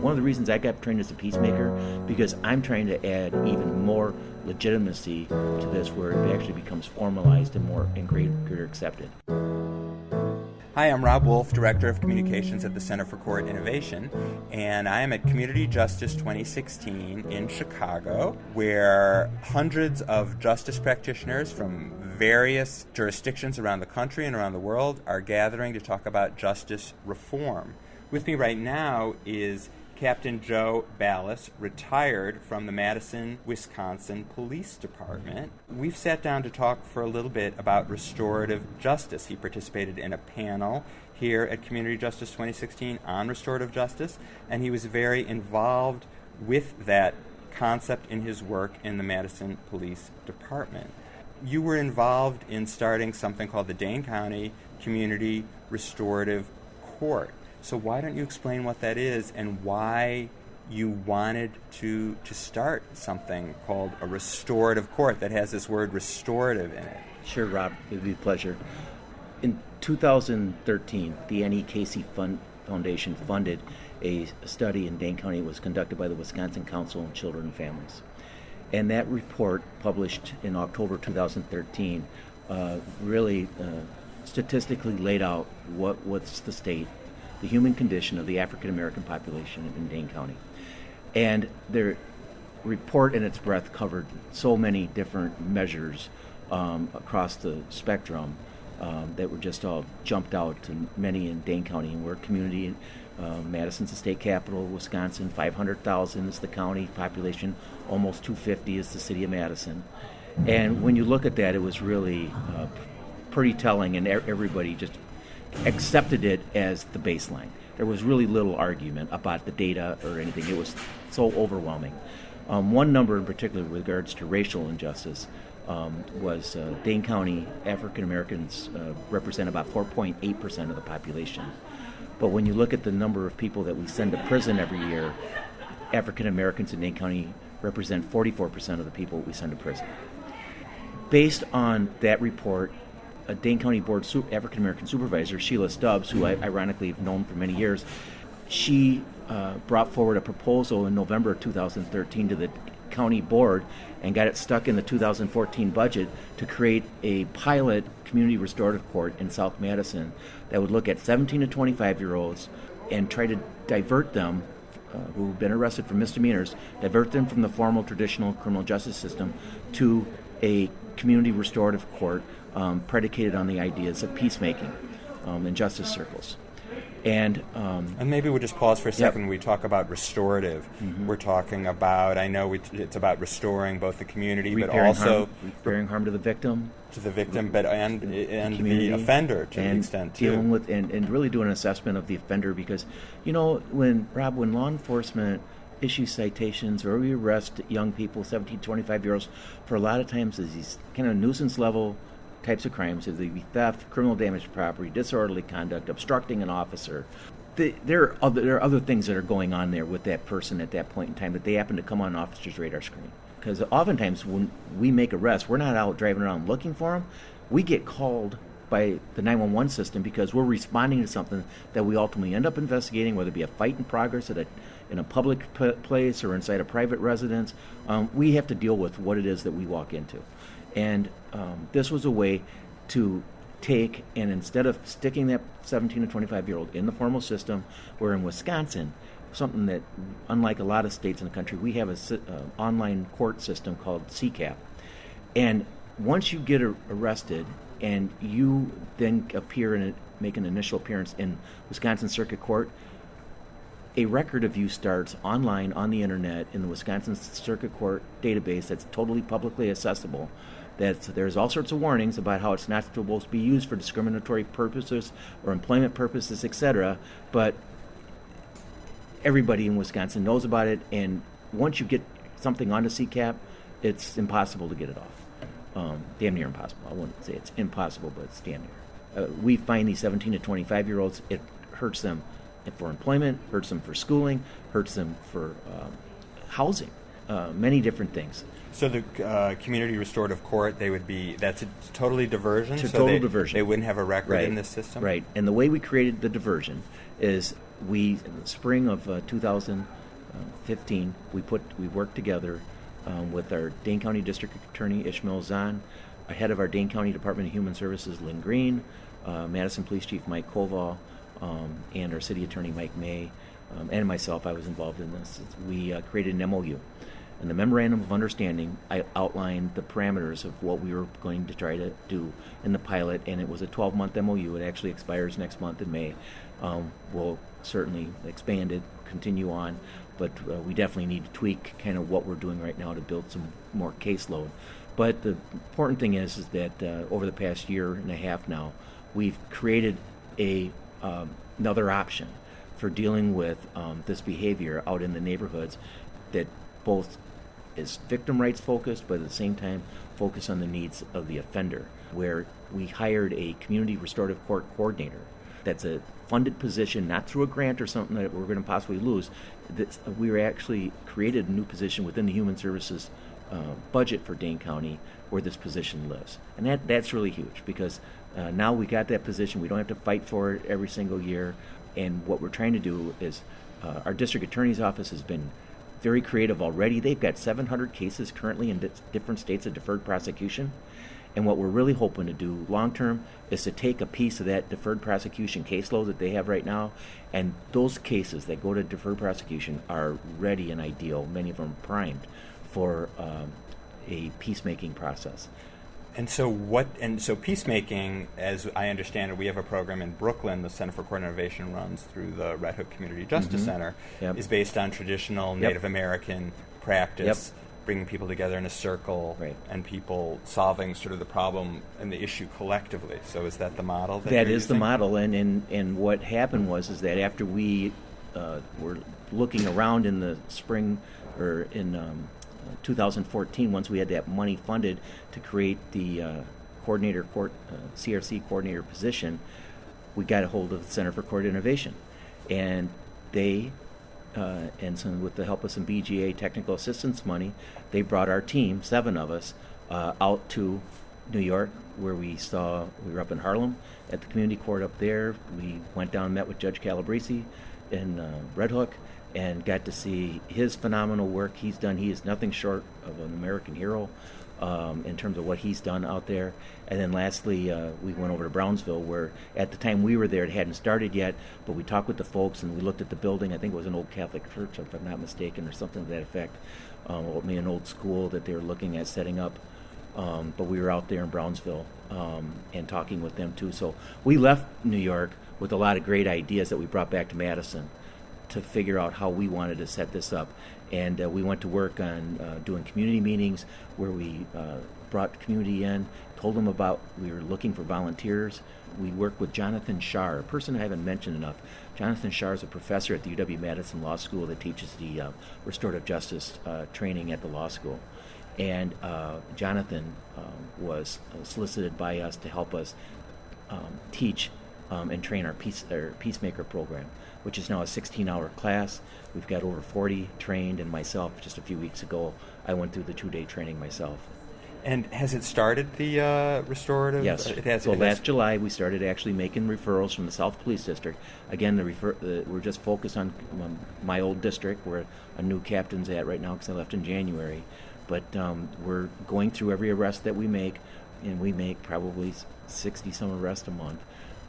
One of the reasons I got trained as a peacemaker, because I'm trying to add even more legitimacy to this, where it actually becomes formalized and greater accepted. Hi, I'm Rob Wolf, Director of Communications at the Center for Court Innovation, and I am at Community Justice 2016 in Chicago, where hundreds of justice practitioners from various jurisdictions around the country and around the world are gathering to talk about justice reform. With me right now is Captain Joe Ballas, retired from the Madison, Wisconsin Police Department. We've sat down to talk for a little bit about restorative justice. He participated in a panel here at Community Justice 2016 on restorative justice, and he was very involved with that concept in his work in the Madison Police Department. You were involved in starting something called the Dane County Community Restorative Court. So why don't you explain what that is and why you wanted to start something called a restorative court that has this word restorative in it? Sure, Rob. It would be a pleasure. In 2013, the Annie Casey Foundation funded a study in Dane County. It was conducted by the Wisconsin Council on Children and Families. And that report, published in October 2013, really statistically laid out what's the state, the human condition of the African American population in Dane County. And their report in its breadth covered so many different measures across the spectrum that were just all jumped out to many in Dane County. And we're a community. Madison's the state capital, Wisconsin, 500,000 is the county population, almost 250 is the city of Madison. And when you look at that, it was really pretty telling, and everybody just accepted it as the baseline. There was really little argument about the data or anything. It was so overwhelming. One number in particular with regards to racial injustice was Dane County African Americans represent about 4.8% of the population. But when you look at the number of people that we send to prison every year, African Americans in Dane County represent 44% of the people we send to prison. Based on that report, a Dane County Board African American supervisor, Sheila Stubbs, who I ironically have known for many years, she brought forward a proposal in November 2013 to the county board and got it stuck in the 2014 budget to create a pilot community restorative court in South Madison that would look at 17 to 25-year-olds and try to divert them, who've been arrested for misdemeanors, divert them from the formal traditional criminal justice system to a community restorative court predicated on the ideas of peacemaking in justice circles. And maybe we'll just pause for a second. Yep. When we talk about restorative, we're talking about, I know it's about restoring both the community, but also repairing harm to the victim, but and the offender to an extent too. Dealing with and really doing an assessment of the offender, because when law enforcement issue citations or we arrest young people, 17, 25-year-olds, for a lot of times is these kind of nuisance level types of crimes, whether they be theft, criminal damage to property, disorderly conduct, obstructing an officer. There are other things that are going on there with that person at that point in time that they happen to come on an officer's radar screen. Because oftentimes when we make arrests, we're not out driving around looking for them. We get called by the 911 system because we're responding to something that we ultimately end up investigating, whether it be a fight in progress in a public place or inside a private residence. We have to deal with what it is that we walk into. And this was a way to take, and instead of sticking that 17 to 25-year-old in the formal system, where in Wisconsin, something that, unlike a lot of states in the country, we have an online court system called CCAP. And once you get arrested and you then appear and make an initial appearance in Wisconsin Circuit Court, a record of you starts online on the internet in the Wisconsin Circuit Court database that's totally publicly accessible. There's all sorts of warnings about how it's not supposed to be used for discriminatory purposes or employment purposes, etc. But everybody in Wisconsin knows about it, and once you get something onto CCAP, it's impossible to get it off. Damn near impossible. I wouldn't say it's impossible, but it's damn near. We find these 17 to 25-year-olds, it hurts them for employment, hurts them for schooling, hurts them for housing, many different things. So the community restorative court, that's a totally diversion? It's a total diversion. They wouldn't have a record in this system? Right. And the way we created the diversion is in the spring of 2015, we worked together with our Dane County District Attorney Ishmael Zahn, ahead of our Dane County Department of Human Services Lynn Green, Madison Police Chief Mike Koval, and our City Attorney Mike May, and myself. I was involved in this. We created an MOU. In the Memorandum of Understanding, I outlined the parameters of what we were going to try to do in the pilot, and it was a 12-month MOU. It actually expires next month in May. We'll certainly expand it, continue on, but we definitely need to tweak kind of what we're doing right now to build some more caseload. But the important thing is that over the past year and a half now, we've created another option for dealing with this behavior out in the neighborhoods that both is victim rights focused, but at the same time focus on the needs of the offender, where we hired a community restorative court coordinator. That's a funded position, not through a grant or something that we're going to possibly lose. We actually created a new position within the Human Services budget for Dane County where this position lives. And that's really huge, because now we got that position. We don't have to fight for it every single year. And what we're trying to do is our district attorney's office has been very creative already. They've got 700 cases currently in different states of deferred prosecution. And what we're really hoping to do long term is to take a piece of that deferred prosecution caseload that they have right now, and those cases that go to deferred prosecution are ready and ideal, many of them primed, for a peacemaking process. And so peacemaking, as I understand it, we have a program in Brooklyn, the Center for Court Innovation runs through the Red Hook Community Justice Center, is based on traditional Native American practice, bringing people together in a circle, and people solving sort of the problem and the issue collectively. So is that the model? That is the model, and what happened was that after we were looking around in the spring, or in 2014, once we had that money funded to create the CRC coordinator position, we got a hold of the Center for Court Innovation, and they and so with the help of some BGA technical assistance money, they brought our team, 7 of us, out to New York, where we were up in Harlem at the community court up there. We went down and met with Judge Calabrese in Red Hook and got to see his phenomenal work he's done. He is nothing short of an American hero in terms of what he's done out there. And then lastly, we went over to Brownsville, where at the time we were there, it hadn't started yet, but we talked with the folks and we looked at the building. I think it was an old Catholic church, if I'm not mistaken, or something to that effect. An old school that they were looking at setting up. But we were out there in Brownsville and talking with them too. So we left New York with a lot of great ideas that we brought back to Madison to figure out how we wanted to set this up. And we went to work on doing community meetings where we brought the community in, told them about we were looking for volunteers. We worked with Jonathan Shar, a person I haven't mentioned enough. Jonathan Shar is a professor at the UW-Madison Law School that teaches the restorative justice training at the law school. And Jonathan was solicited by us to help us teach and train our Peacemaker program, which is now a 16-hour class. We've got over 40 trained, and myself, just a few weeks ago, I went through the 2-day training myself. And has it started, the restorative? Yes. So last July, we started actually making referrals from the South Police District. Again, we're just focused on my old district, where a new captain's at right now, because I left in January. But we're going through every arrest that we make, and we make probably 60-some arrests a month.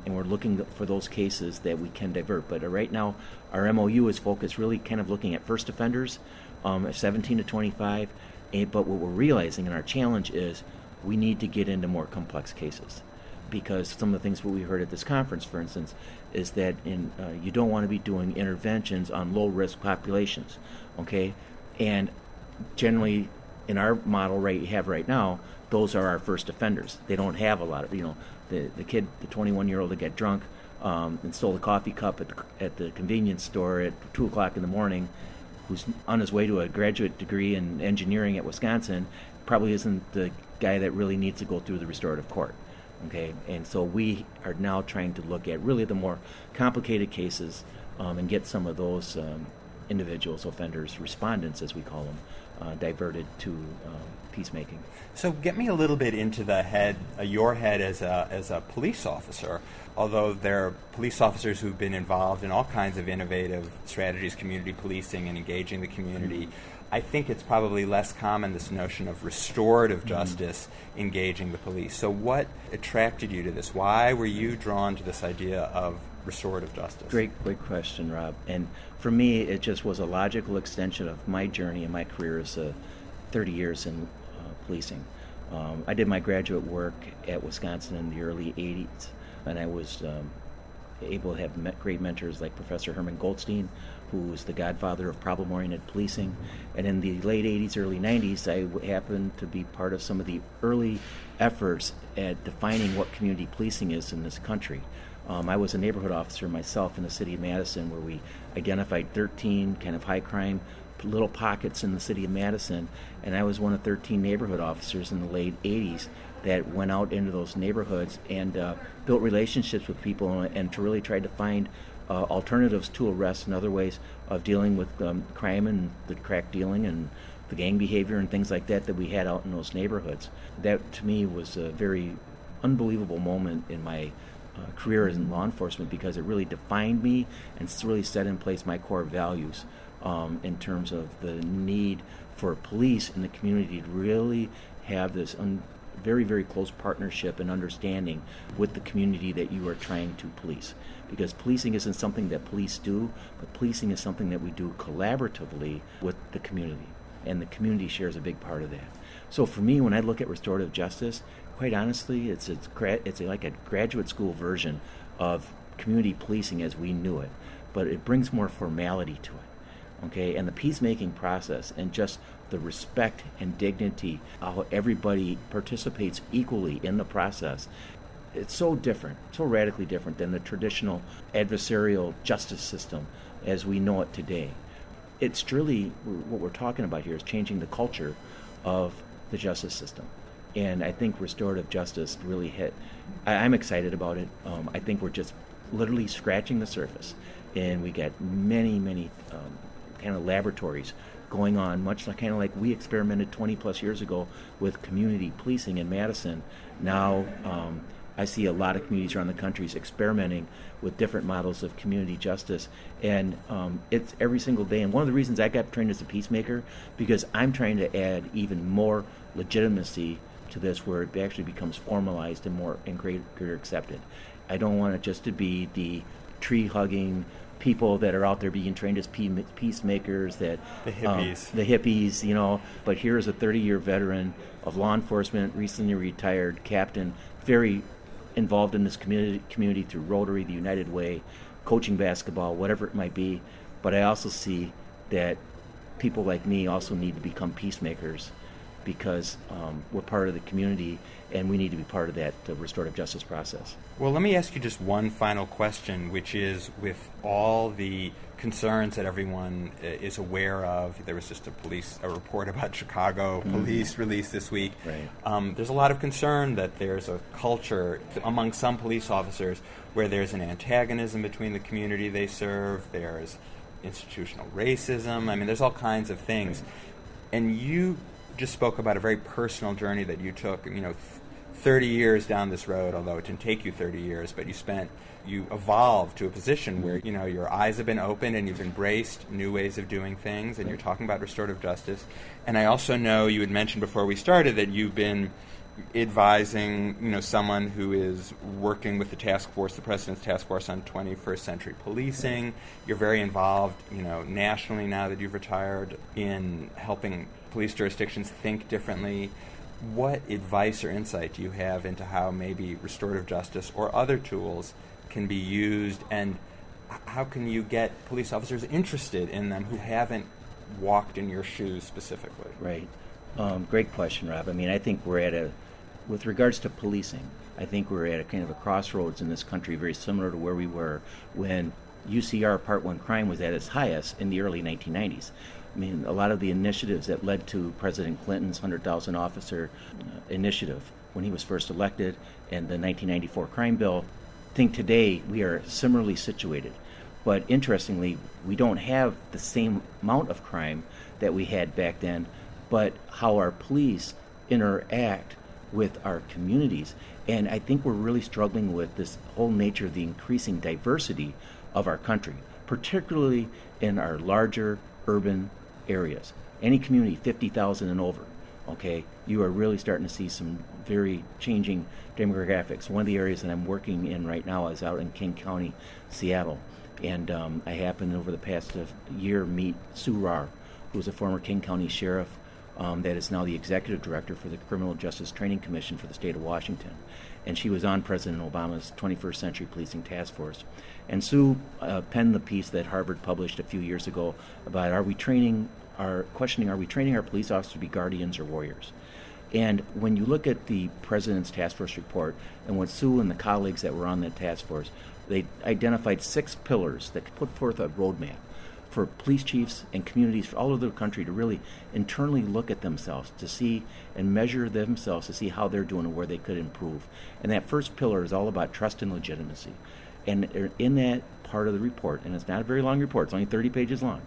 And we're looking for those cases that we can divert. But right now, our MOU is focused really kind of looking at first offenders, 17 to 25. But what we're realizing, and our challenge is, we need to get into more complex cases. Because some of the things that we heard at this conference, for instance, is that you don't want to be doing interventions on low-risk populations, okay? And generally, in our model you have right now, those are our first offenders. They don't have a lot of, the kid, the 21-year-old that got drunk and stole a coffee cup at the convenience store at 2 o'clock in the morning, who's on his way to a graduate degree in engineering at Wisconsin, probably isn't the guy that really needs to go through the restorative court. Okay, and so we are now trying to look at really the more complicated cases and get some of those individuals, offenders, respondents as we call them, diverted to peacemaking. So get me a little bit into the head, your head as a police officer. Although there are police officers who've been involved in all kinds of innovative strategies, community policing and engaging the community, I think it's probably less common, this notion of restorative justice engaging the police. So what attracted you to this? Why were you drawn to this idea of restorative justice? Great question, Rob. And for me, it just was a logical extension of my journey and my career as 30 years in policing. I did my graduate work at Wisconsin in the early 80s, and I was able to have great mentors like Professor Herman Goldstein, who was the godfather of problem-oriented policing. And in the late 80s, early 90s, I happened to be part of some of the early efforts at defining what community policing is in this country. I was a neighborhood officer myself in the city of Madison, where we identified 13 kind of high-crime little pockets in the city of Madison, and I was one of 13 neighborhood officers in the late 80s that went out into those neighborhoods and built relationships with people and to really try to find alternatives to arrest and other ways of dealing with crime and the crack dealing and the gang behavior and things like that we had out in those neighborhoods. That, to me, was a very unbelievable moment in my career as in law enforcement, because it really defined me and really set in place my core values in terms of the need for police in the community to really have this very, very close partnership and understanding with the community that you are trying to police. Because policing isn't something that police do, but policing is something that we do collaboratively with the community. And the community shares a big part of that. So for me, when I look at restorative justice, quite honestly, it's like a graduate school version of community policing as we knew it, but it brings more formality to it. Okay, and the peacemaking process and just the respect and dignity, how everybody participates equally in the process, it's so different, so radically different than the traditional adversarial justice system as we know it today. It's really, what we're talking about here is changing the culture of the justice system. And I think restorative justice really hit. I'm excited about it. I think we're just literally scratching the surface. And we got many kind of laboratories going on, much like we experimented 20 plus years ago with community policing in Madison. Now I see a lot of communities around the country experimenting with different models of community justice, and it's every single day. And one of the reasons I got trained as a peacemaker, because I'm trying to add even more legitimacy to this, where it actually becomes formalized and greater accepted. I don't want it just to be the tree-hugging people that are out there being trained as peacemakers, that the hippies, but here is a 30-year veteran of law enforcement, recently retired captain, very involved in this community through Rotary, the United Way, coaching basketball, whatever it might be. But I also see that people like me also need to become peacemakers, because we're part of the community and we need to be part of that restorative justice process. Well, let me ask you just one final question, which is, with all the concerns that everyone is aware of, there was just a report about Chicago police released this week. Right. There's a lot of concern that there's a culture among some police officers where there's an antagonism between the community they serve, there's institutional racism, there's all kinds of things. Right. And you just spoke about a very personal journey that you took, 30 years down this road, although it didn't take you 30 years, but you evolved to a position where, your eyes have been opened and you've embraced new ways of doing things, and you're talking about restorative justice. And I also know you had mentioned before we started that you've been advising, someone who is working with the task force, the President's Task Force on 21st Century Policing. You're very involved, nationally now that you've retired, in helping police jurisdictions think differently. What advice or insight do you have into how maybe restorative justice or other tools can be used, and how can you get police officers interested in them who haven't walked in your shoes specifically? Right. Great question, Rob. I think we're with regards to policing, I think we're at a kind of a crossroads in this country, very similar to where we were when UCR Part 1 crime was at its highest in the early 1990s. A lot of the initiatives that led to President Clinton's 100,000 officer initiative when he was first elected, and the 1994 crime bill, I think today we are similarly situated. But interestingly, we don't have the same amount of crime that we had back then, but how our police interact with our communities. And I think we're really struggling with this whole nature of the increasing diversity of our country, particularly in our larger urban areas. Any community 50,000 and over, okay, you are really starting to see some very changing demographics. One of the areas that I'm working in right now is out in King County, Seattle. And I happened over the past year meet Sue Rahr, who was a former King County sheriff that is now the executive director for the Criminal Justice Training Commission for the state of Washington. And she was on President Obama's 21st Century Policing Task Force. And Sue penned the piece that Harvard published a few years ago about are we training our police officers to be guardians or warriors? And when you look at the President's Task Force report and what Sue and the colleagues that were on that task force, they identified 6 pillars that put forth a roadmap for police chiefs and communities all over the country to really internally look at themselves, to see and measure themselves to see how they're doing and where they could improve. And that first pillar is all about trust and legitimacy. And in that part of the report, and it's not a very long report, it's only 30 pages long,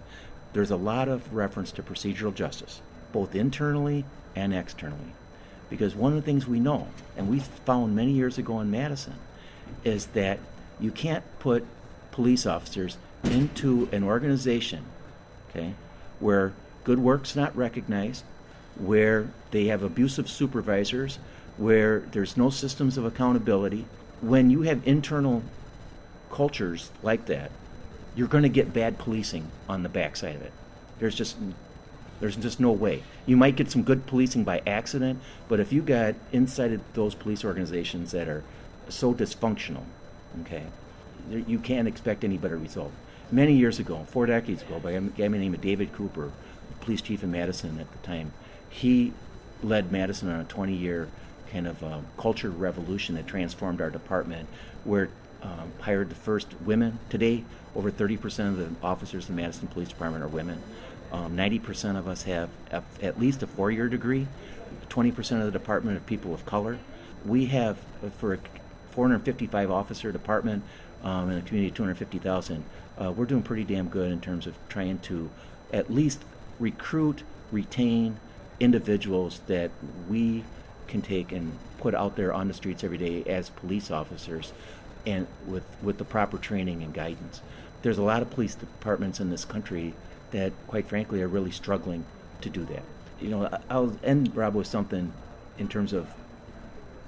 there's a lot of reference to procedural justice, both internally and externally. Because one of the things we know, and we found many years ago in Madison, is that you can't put police officers into an organization, okay, where good work's not recognized, where they have abusive supervisors, where there's no systems of accountability. When you have internal cultures like that, you're going to get bad policing on the backside of it. There's just no way. You might get some good policing by accident, but if you got inside of those police organizations that are so dysfunctional, okay, you can't expect any better result. Many years ago, 4 decades ago, by a guy by the name of David Cooper, police chief in Madison at the time, he led Madison on a 20-year kind of culture revolution that transformed our department, where hired the first women. Today, over 30% of the officers in the Madison Police Department are women. 90% of us have at least a 4-year degree. 20% of the department are people of color. We have, for a 455 officer department in a community of 250,000, we're doing pretty damn good in terms of trying to at least recruit, retain individuals that we can take and put out there on the streets every day as police officers, and with the proper training and guidance. There's a lot of police departments in this country that, quite frankly, are really struggling to do that. You know, I'll end, Rob, with something in terms of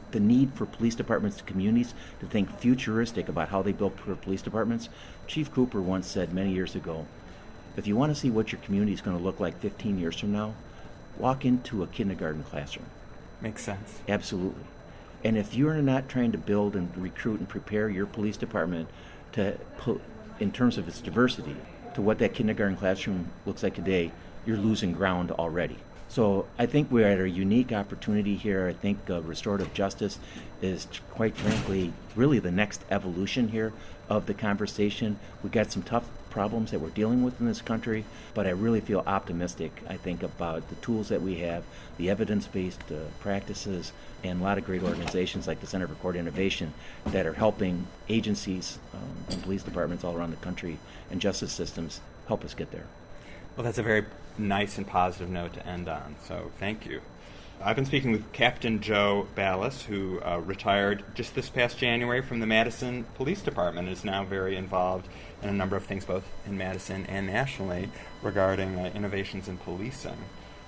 the need for police departments and communities to think futuristic about how they build police departments. Chief Cooper once said many years ago, if you want to see what your community is going to look like 15 years from now, walk into a kindergarten classroom. Makes sense. Absolutely. And if you're not trying to build and recruit and prepare your police department to put, in terms of its diversity, to what that kindergarten classroom looks like today, you're losing ground already. So I think we're at a unique opportunity here. I think restorative justice is, quite frankly, really the next evolution here of the conversation. We've got some tough problems that we're dealing with in this country, but I really feel optimistic, I think, about the tools that we have, the evidence-based practices, and a lot of great organizations like the Center for Court Innovation that are helping agencies and police departments all around the country and justice systems help us get there. Well, that's a very nice and positive note to end on, so thank you. I've been speaking with Captain Joe Ballas, who retired just this past January from the Madison Police Department and is now very involved in a number of things, both in Madison and nationally, regarding innovations in policing.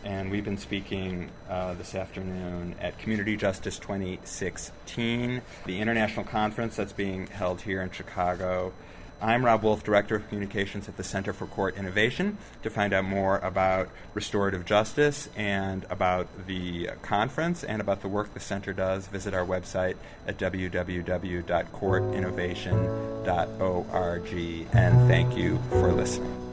And we've been speaking this afternoon at Community Justice 2016, the international conference that's being held here in Chicago. I'm Rob Wolf, Director of Communications at the Center for Court Innovation. To find out more about restorative justice and about the conference and about the work the center does, visit our website at www.courtinnovation.org. And thank you for listening.